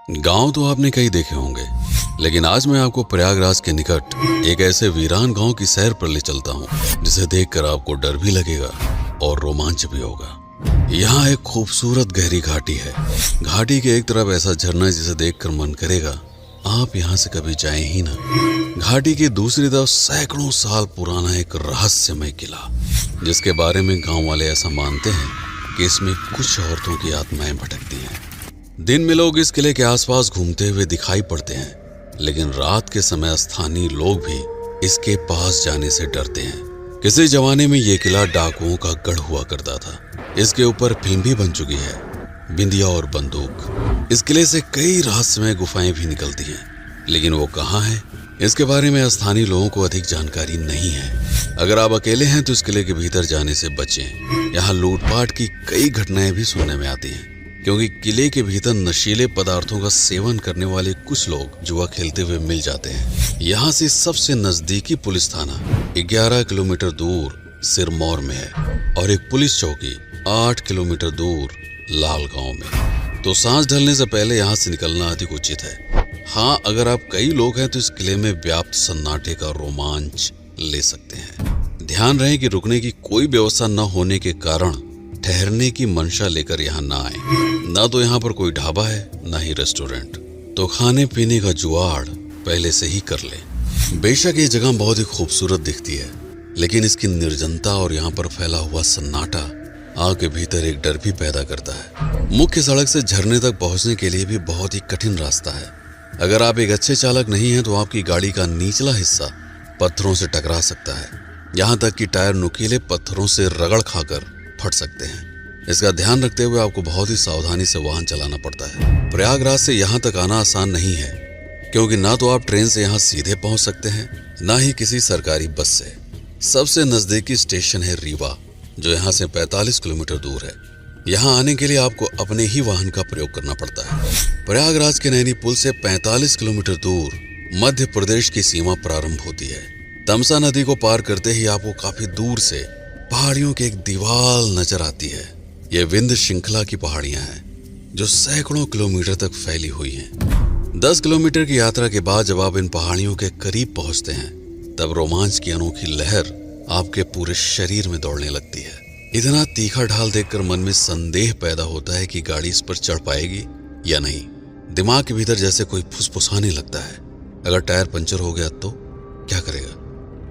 गांव तो आपने कई देखे होंगे, लेकिन आज मैं आपको प्रयागराज के निकट एक ऐसे वीरान गांव की सैर पर ले चलता हूं जिसे देखकर आपको डर भी लगेगा और रोमांच भी होगा। यहाँ एक खूबसूरत गहरी घाटी है। घाटी के एक तरफ ऐसा झरना जिसे देखकर मन करेगा आप यहाँ से कभी जाएं ही ना। घाटी की दूसरी तरफ सैकड़ों साल पुराना एक रहस्यमय किला, जिसके बारे में गांव वाले ऐसा मानते हैं कि इसमें कुछ औरतों की आत्माएं भटकती हैं। दिन में लोग इस किले के आसपास घूमते हुए दिखाई पड़ते हैं, लेकिन रात के समय स्थानीय लोग भी इसके पास जाने से डरते हैं। किसी जमाने में ये किला डाकुओं का गढ़ हुआ करता था। इसके ऊपर फिल्म भी बन चुकी है, बिंदिया और बंदूक। इस किले से कई रहस्यमय गुफाएं भी निकलती हैं, लेकिन वो कहाँ है, इसके बारे में स्थानीय लोगों को अधिक जानकारी नहीं है। अगर आप अकेले हैं तो इस किले के भीतर जाने से बचें। यहाँ लूटपाट की कई घटनाएं भी सुनने में आती हैं, क्योंकि किले के भीतर नशीले पदार्थों का सेवन करने वाले कुछ लोग जुआ खेलते हुए मिल जाते हैं। यहाँ से सबसे नजदीकी पुलिस थाना 11 किलोमीटर दूर सिरमौर में है और एक पुलिस चौकी 8 किलोमीटर दूर लाल गांव में। तो सांझ ढलने से पहले यहाँ से निकलना अधिक उचित है। हाँ, अगर आप कई लोग हैं तो इस किले में व्याप्त सन्नाटे का रोमांच ले सकते हैं। ध्यान रहे कि रुकने की कोई व्यवस्था न होने के कारण ठहरने की मंशा लेकर यहाँ ना आए। ना तो यहाँ पर कोई ढाबा है, ना ही रेस्टोरेंट, तो खाने पीने का जुगाड़ पहले से ही कर ले। बेशक ये जगह बहुत ही खूबसूरत दिखती है, लेकिन इसकी निर्जनता और यहाँ पर फैला हुआ सन्नाटा आग के भीतर एक डर भी पैदा करता है। मुख्य सड़क से झरने तक पहुंचने के लिए भी बहुत ही कठिन रास्ता है। अगर आप एक अच्छे चालक नहीं हैं तो आपकी गाड़ी का निचला हिस्सा पत्थरों से टकरा सकता है। यहाँ तक कि टायर नुकीले पत्थरों से रगड़ खाकर फट सकते हैं। इसका ध्यान रखते हुए आपको बहुत ही सावधानी से वाहन चलाना पड़ता है। प्रयागराज से यहाँ तक आना आसान नहीं है, क्योंकि ना तो आप ट्रेन से यहाँ सीधे पहुंच सकते हैं, ना ही किसी सरकारी बस से। सबसे नजदीकी स्टेशन है रीवा, जो यहाँ से 45 किलोमीटर दूर है। यहाँ आने के लिए आपको अपने ही वाहन का प्रयोग करना पड़ता है। प्रयागराज के नैनी पुल से 45 किलोमीटर दूर मध्य प्रदेश की सीमा प्रारंभ होती है। तमसा नदी को पार करते ही आपको काफी दूर से पहाड़ियों की एक दीवार नजर आती है। ये विंध्य श्रृंखला की पहाड़ियां हैं, जो सैकड़ों किलोमीटर तक फैली हुई हैं। 10 किलोमीटर की यात्रा के बाद जब आप इन पहाड़ियों के करीब पहुंचते हैं, तब रोमांच की अनोखी लहर आपके पूरे शरीर में दौड़ने लगती है। इतना तीखा ढाल देखकर मन में संदेह पैदा होता है कि गाड़ी इस पर चढ़ पाएगी या नहीं। दिमाग के भीतर जैसे कोई फुसफुसाने लगता है, अगर टायर पंचर हो गया तो क्या करेगा।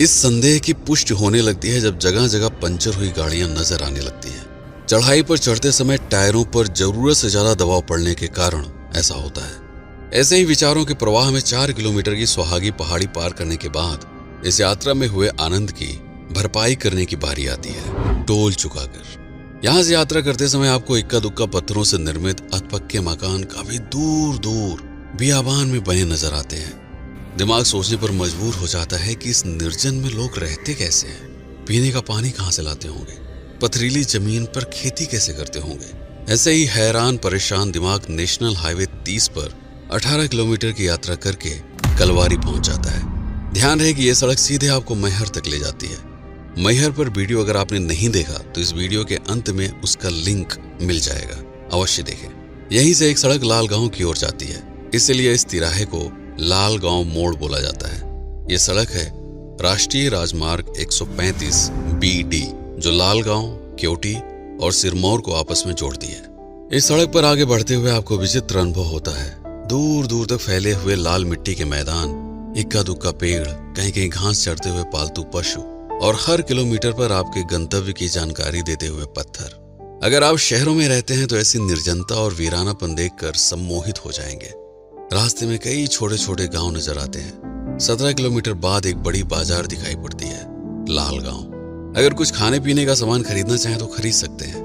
इस संदेह की पुष्टि होने लगती है जब जगह जगह पंचर हुई गाड़ियां नजर आने लगती हैं। चढ़ाई पर चढ़ते समय टायरों पर जरूरत से ज्यादा दबाव पड़ने के कारण ऐसा होता है। ऐसे ही विचारों के प्रवाह में 4 किलोमीटर की सुहागी पहाड़ी पार करने के बाद इस यात्रा में हुए आनंद की भरपाई करने की बारी आती है, टोल चुकाकर। यहाँ से यात्रा करते समय आपको इक्का दुक्का पत्थरों से निर्मित अधपक्के मकान काफी दूर दूर बियाबान में बने नजर आते हैं। दिमाग सोचने पर मजबूर हो जाता है कि इस निर्जन में लोग रहते कैसे हैं, पीने का पानी कहाँ से लाते होंगे, पथरीली जमीन पर खेती कैसे करते होंगे। ऐसे ही हैरान परेशान दिमाग नेशनल हाईवे 30 पर 18 किलोमीटर की यात्रा करके कलवारी पहुंच जाता है। ध्यान रहे कि यह सड़क सीधे आपको मैहर तक ले जाती है। मैहर पर वीडियो अगर आपने नहीं देखा तो इस वीडियो के अंत में उसका लिंक मिल जाएगा, अवश्य देखें। यहीं से एक सड़क लाल गांव की ओर जाती है, इसलिए इस तिराहे को लाल गांव मोड़ बोला जाता है। यह सड़क है राष्ट्रीय राजमार्ग 135 BD, जो लाल गांव, केवटी और सिरमौर को आपस में जोड़ती है। इस सड़क पर आगे बढ़ते हुए आपको विचित्र अनुभव होता है। दूर दूर तक फैले हुए लाल मिट्टी के मैदान, इक्का दुक्का पेड़, कहीं कहीं घास चढ़ते हुए पालतू पशु और हर किलोमीटर पर आपके गंतव्य की जानकारी देते हुए पत्थर। अगर आप शहरों में रहते हैं तो ऐसी निर्जनता और वीरानापन देखकर सम्मोहित हो जाएंगे। रास्ते में कई छोटे छोटे गांव नजर आते हैं। 17 किलोमीटर बाद एक बड़ी बाजार दिखाई पड़ती है, लाल गांव। अगर कुछ खाने पीने का सामान खरीदना चाहें तो खरीद सकते हैं,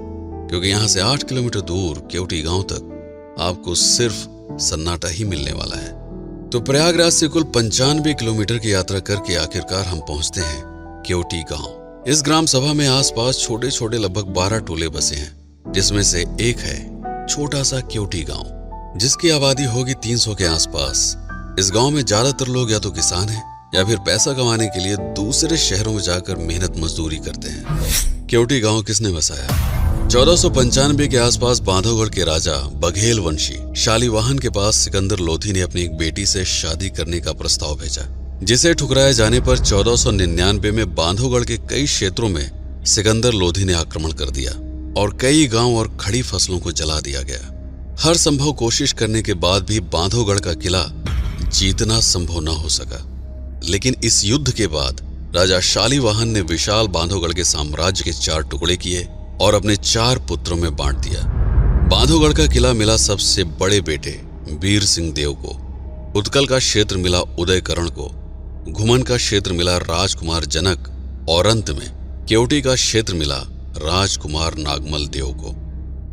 क्योंकि यहाँ से 8 किलोमीटर दूर केवटी गांव तक आपको सिर्फ सन्नाटा ही मिलने वाला है। तो प्रयागराज से कुल 95 किलोमीटर की यात्रा करके आखिरकार हम पहुंचते हैं केवटी गांव। इस ग्राम सभा में आसपास छोटे छोटे लगभग 12 टोले बसे हैं, जिसमें से एक है छोटा सा केवटी गांव, जिसकी आबादी होगी 300 के आसपास। इस गांव में ज्यादातर लोग या तो किसान हैं या फिर पैसा कमाने के लिए दूसरे शहरों में जाकर मेहनत मजदूरी करते हैं। केवटी गांव किसने बसाया? 1495 के आसपास बांधवगढ़ के राजा बघेल वंशी शालिवाहन के पास सिकंदर लोधी ने अपनी एक बेटी से शादी करने का प्रस्ताव भेजा, जिसे ठुकराए जाने पर 1499 में बांधवगढ़ के कई क्षेत्रों में सिकंदर लोधी ने आक्रमण कर दिया और कई गांव और खड़ी फसलों को जला दिया गया। हर संभव कोशिश करने के बाद भी बांधवगढ़ का किला जीतना संभव न हो सका। लेकिन इस युद्ध के बाद राजा शालिवाहन ने विशाल बांधवगढ़ के साम्राज्य के 4 टुकड़े किए और अपने 4 पुत्रों में बांट दिया। बांधवगढ़ का किला मिला सबसे बड़े बेटे वीर सिंह देव को, उत्कल का क्षेत्र मिला उदयकरण को, घुमन का क्षेत्र मिला राजकुमार जनक और अंत में केवटी का क्षेत्र मिला राजकुमार नागमल देव को।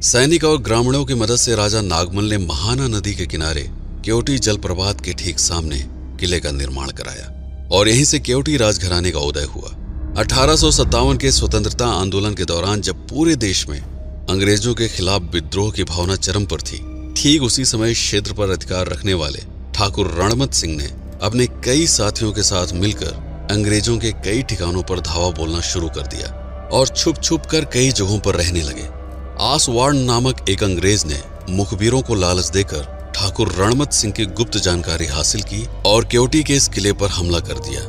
सैनिक और ग्रामीणों की मदद से राजा नागमल ने महाना नदी के किनारे केवटी जलप्रपात के ठीक सामने किले का निर्माण कराया और यहीं से केवटी राजघराने का उदय हुआ। 1857 के स्वतंत्रता आंदोलन के दौरान जब पूरे देश में अंग्रेजों के खिलाफ विद्रोह की भावना चरम पर थी, ठीक उसी समय क्षेत्र पर अधिकार रखने वाले ठाकुर रणमत सिंह ने अपने कई साथियों के साथ मिलकर अंग्रेजों के कई ठिकानों पर धावा बोलना शुरू कर दिया और छुप छुप कर कई जगहों पर रहने लगे। आसवाड़ नामक एक अंग्रेज ने मुखबिरों को लालच देकर ठाकुर रणमत सिंह की गुप्त जानकारी हासिल की और केवटी के इस किले पर हमला कर दिया।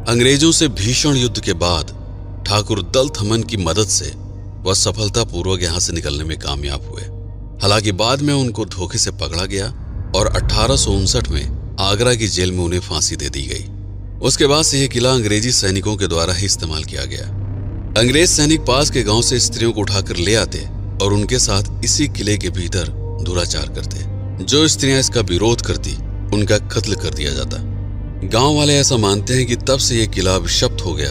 अंग्रेजों से भीषण युद्ध के बाद ठाकुर दल थमन की मदद से वह सफलतापूर्वक यहां से निकलने में कामयाब हुए। हालांकि बाद में उनको धोखे से पकड़ा गया और 1859 में आगरा की जेल में उन्हें फांसी दे दी गई। उसके बाद से यह किला अंग्रेजी सैनिकों के द्वारा ही इस्तेमाल किया गया। अंग्रेज सैनिक पास के गांव से स्त्रियों को उठाकर ले आते और उनके साथ इसी किले के भीतर दुराचार करते। जो स्त्रियां इसका विरोध करती उनका कत्ल कर दिया जाता। गांव वाले ऐसा मानते हैं कि तब से यह किला अभिशप्त हो गया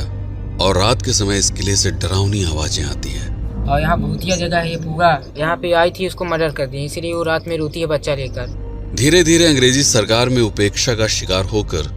और रात के समय इस किले से डरावनी आवाजें आती है। और यहाँ भूतिया जगह है पूरा, यहाँ पे आई थी उसको मर्डर कर दिया, इसलिए वो रात में रोती है बच्चा लेकर। धीरे धीरे अंग्रेजी सरकार में उपेक्षा का शिकार होकर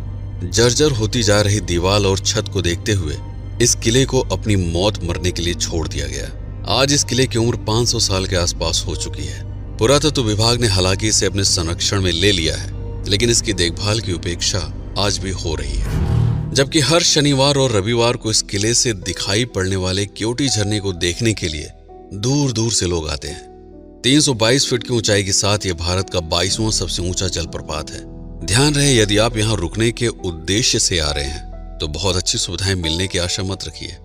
जर्जर होती जा रही दीवार और छत को देखते हुए इस किले को अपनी मौत मरने के लिए छोड़ दिया गया। आज इस किले की उम्र 500 साल के आसपास हो चुकी है। पुरातत्व विभाग ने हालांकि इसे अपने संरक्षण में ले लिया है, लेकिन इसकी देखभाल की उपेक्षा आज भी हो रही है। जबकि हर शनिवार और रविवार को इस किले से दिखाई पड़ने वाले केवटी झरने को देखने के लिए दूर दूर से लोग आते हैं। 322 फीट की ऊंचाई के साथ यह भारत का 22वां सबसे ऊंचा जलप्रपात है। ध्यान रहे, यदि आप यहाँ रुकने के उद्देश्य से आ रहे हैं तो बहुत अच्छी सुविधाएं मिलने की आशा मत रखिए।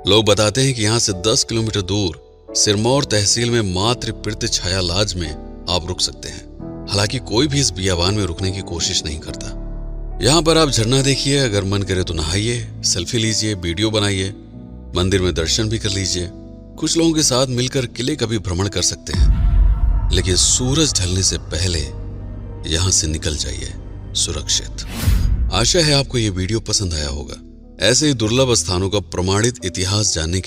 लोग बताते हैं कि यहाँ से 10 किलोमीटर दूर सिरमौर तहसील में मात्र पिरत छाया लाज में आप रुक सकते हैं। हालांकि कोई भी इस बियाबान में रुकने की कोशिश नहीं करता। यहाँ पर आप झरना देखिए, अगर मन करे तो नहाइए, सेल्फी लीजिए, वीडियो बनाइए, मंदिर में दर्शन भी कर लीजिए। कुछ लोगों के साथ मिलकर किले का भी भ्रमण कर सकते हैं, लेकिन सूरज ढलने से पहले यहाँ से निकल जाइए सुरक्षित। आशा है आपको ये वीडियो पसंद आया होगा। ऐसे ही दुर्लभ स्थानों का प्रमाणित इतिहास जानने के